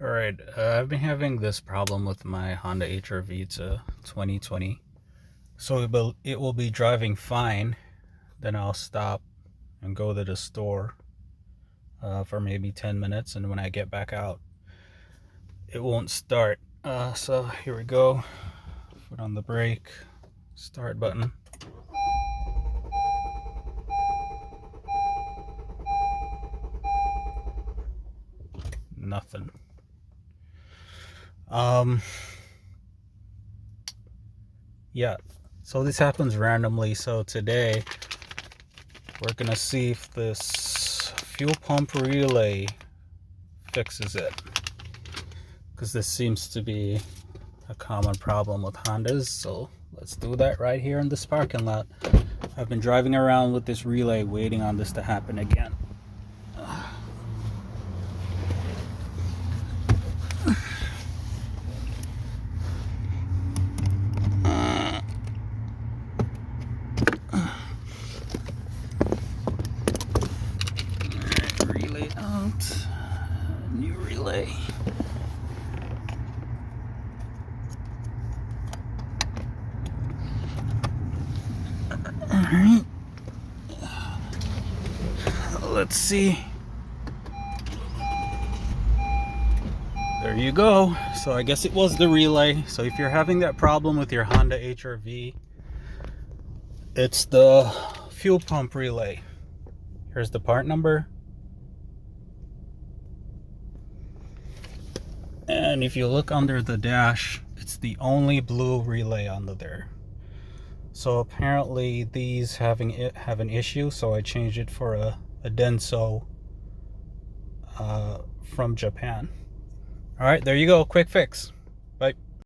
Alright, I've been having this problem with my Honda HR-V. It's a 2020. So it will be driving fine. Then I'll stop and go to the store for maybe 10 minutes. And when I get back out, it won't start. So here we go. Foot on the brake. Start button. Nothing. Yeah, so this happens randomly. So today we're gonna see if this fuel pump relay fixes it, because this seems to be a common problem with Hondas. So let's do that right here in this parking lot. I've been driving around with this relay waiting on this to happen again. Relay out. New relay. Alright. Let's see. There you go. So I guess it was the relay. So if you're having that problem with your Honda HR-V, it's the fuel pump relay. Here's the part number. And if you look under the dash, it's the only blue relay under there. So apparently these have an issue, so I changed it for a Denso from Japan. All right, there you go. Quick fix. Bye.